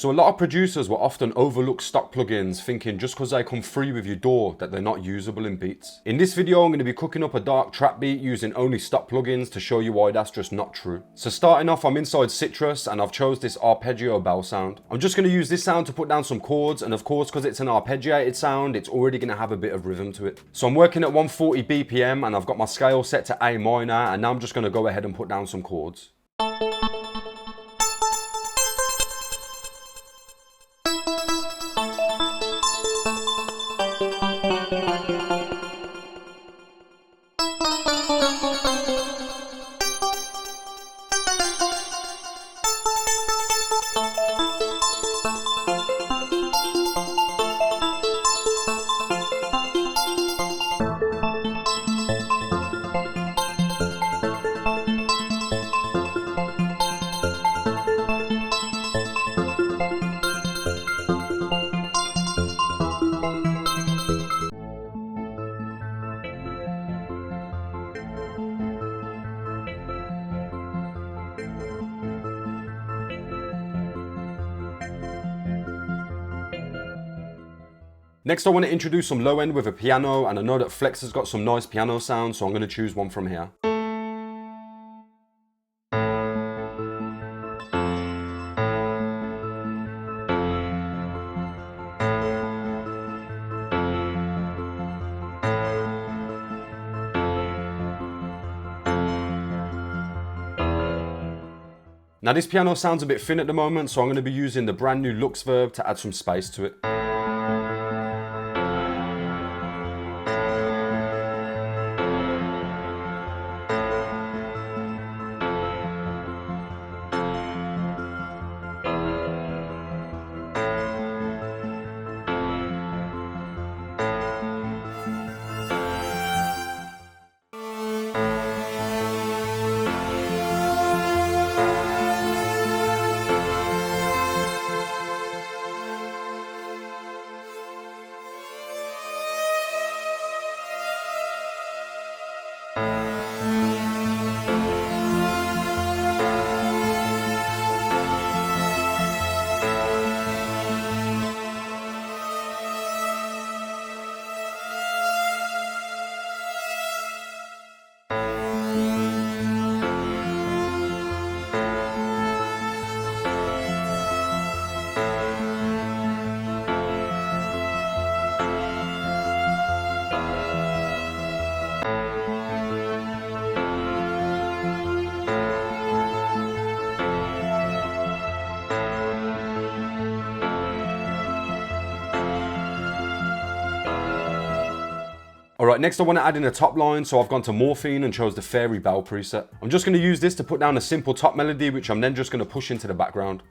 So a lot of producers will often overlook stock plugins, thinking just because they come free with your DAW that they're not usable in beats. In this video I'm going to be cooking up a dark trap beat using only stock plugins to show you why that's just not true. So starting off, I'm inside Citrus and I've chose this arpeggio bell sound. I'm just going to use this sound to put down some chords, and of course because it's an arpeggiated sound it's already going to have a bit of rhythm to it. So I'm working at 140 BPM and I've got my scale set to A minor, and now I'm just going to go ahead and put down some chords. Next I want to introduce some low end with a piano, and I know that Flex has got some nice piano sounds, so I'm going to choose one from here. Now this piano sounds a bit thin at the moment, so I'm going to be using the brand new Lux Verb to add some space to it. Alright, next I want to add in a top line, so I've gone to Morphine and chose the Fairy Bell preset. I'm just going to use this to put down a simple top melody, which I'm then just going to push into the background.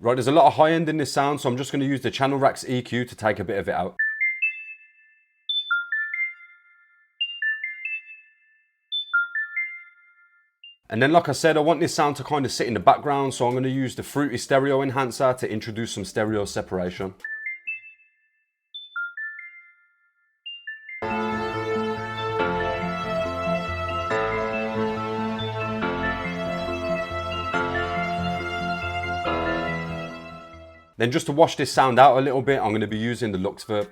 Right, there's a lot of high end in this sound, so I'm just going to use the Channel Racks EQ to take a bit of it out. And then like I said, I want this sound to kind of sit in the background, so I'm going to use the Fruity Stereo Enhancer to introduce some stereo separation. Then just to wash this sound out a little bit, I'm going to be using the Lux Verb.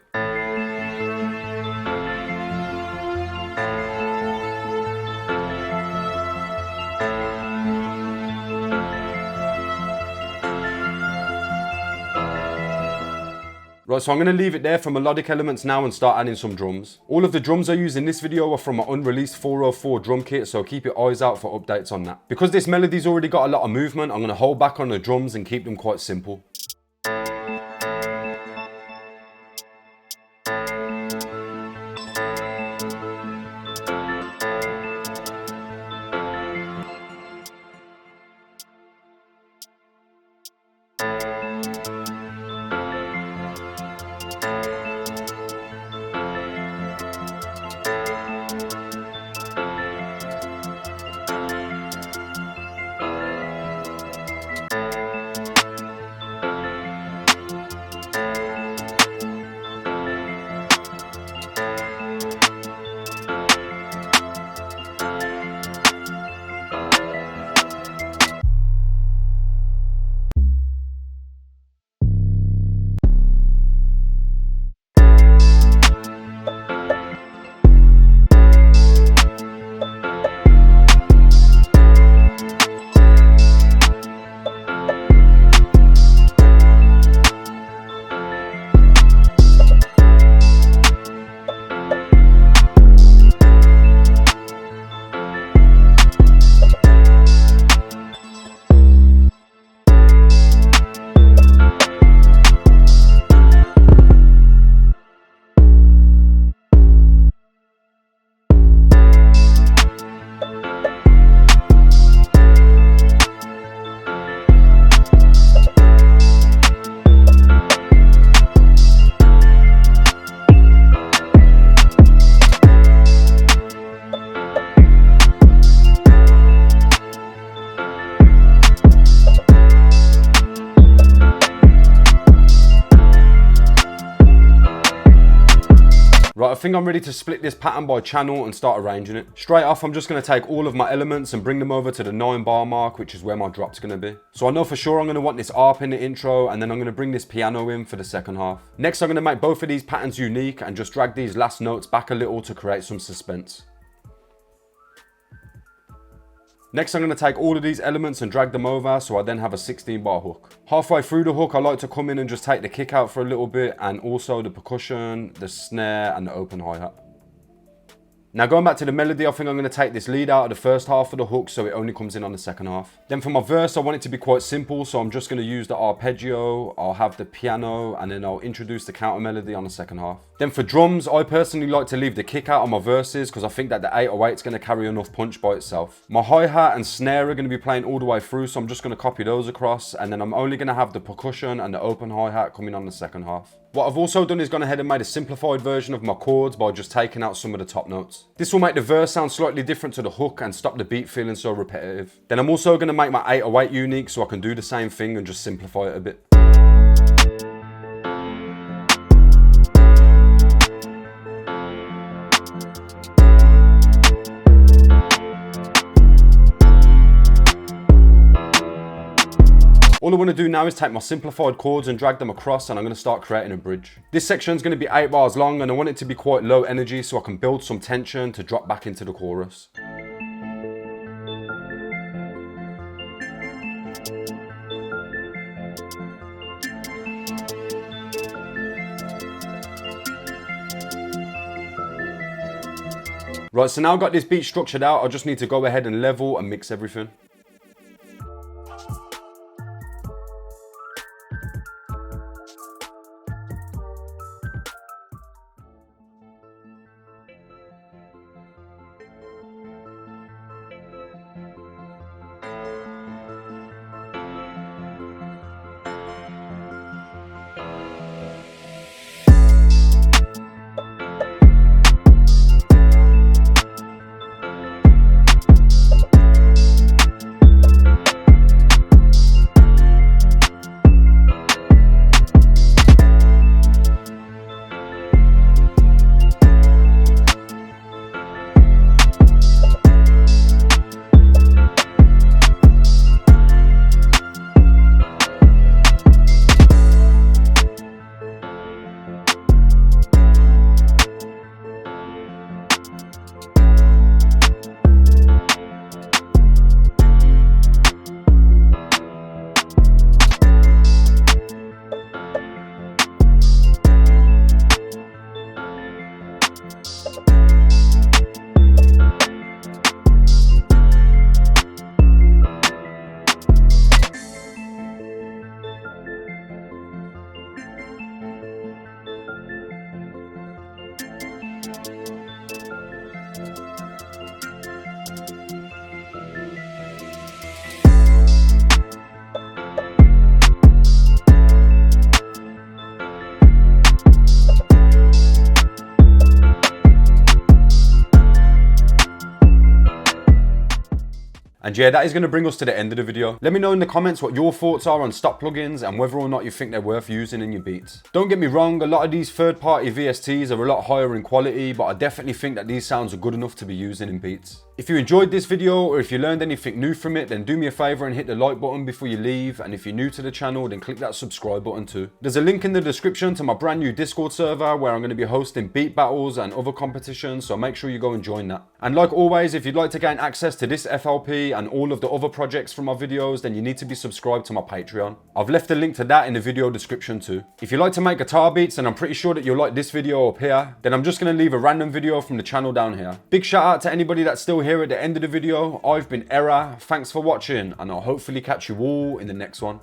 Right, so I'm going to leave it there for melodic elements now and start adding some drums. All of the drums I use in this video are from my unreleased 404 drum kit, so keep your eyes out for updates on that. Because this melody's already got a lot of movement, I'm going to hold back on the drums and keep them quite simple. Right, I think I'm ready to split this pattern by channel and start arranging it. Straight off, I'm just going to take all of my elements and bring them over to the 9 bar mark, which is where my drop's going to be. So I know for sure I'm going to want this ARP in the intro, and then I'm going to bring this piano in for the second half. Next, I'm going to make both of these patterns unique and just drag these last notes back a little to create some suspense. Next, I'm going to take all of these elements and drag them over, so I then have a 16 bar hook. Halfway through the hook, I like to come in and just take the kick out for a little bit, and also the percussion, the snare, and the open hi-hat. Now going back to the melody, I think I'm going to take this lead out of the first half of the hook so it only comes in on the second half. Then for my verse, I want it to be quite simple, so I'm just going to use the arpeggio, I'll have the piano, and then I'll introduce the counter melody on the second half. Then for drums, I personally like to leave the kick out on my verses because I think that the 808 is going to carry enough punch by itself. My hi-hat and snare are going to be playing all the way through, so I'm just going to copy those across, and then I'm only going to have the percussion and the open hi-hat coming on the second half. What I've also done is gone ahead and made a simplified version of my chords by just taking out some of the top notes. This will make the verse sound slightly different to the hook and stop the beat feeling so repetitive. Then I'm also going to make my 808 unique so I can do the same thing and just simplify it a bit. All I want to do now is take my simplified chords and drag them across, and I'm going to start creating a bridge. This section is going to be 8 bars long, and I want it to be quite low energy so I can build some tension to drop back into the chorus. Right, so now I've got this beat structured out, I just need to go ahead and level and mix everything. And yeah, that is going to bring us to the end of the video. Let me know in the comments what your thoughts are on stock plugins and whether or not you think they're worth using in your beats. Don't get me wrong, a lot of these third-party VSTs are a lot higher in quality, but I definitely think that these sounds are good enough to be using in beats. If you enjoyed this video or if you learned anything new from it, then do me a favor and hit the like button before you leave. And if you're new to the channel, then click that subscribe button too. There's a link in the description to my brand new Discord server where I'm going to be hosting beat battles and other competitions, so make sure you go and join that. And like always, if you'd like to gain access to this FLP and all of the other projects from my videos, then you need to be subscribed to my Patreon. I've left a link to that in the video description too. If you like to make guitar beats, and I'm pretty sure that you'll like this video up here, then I'm just going to leave a random video from the channel down here. Big shout out to anybody that's still here at the end of the video. I've been Era, thanks for watching, and I'll hopefully catch you all in the next one.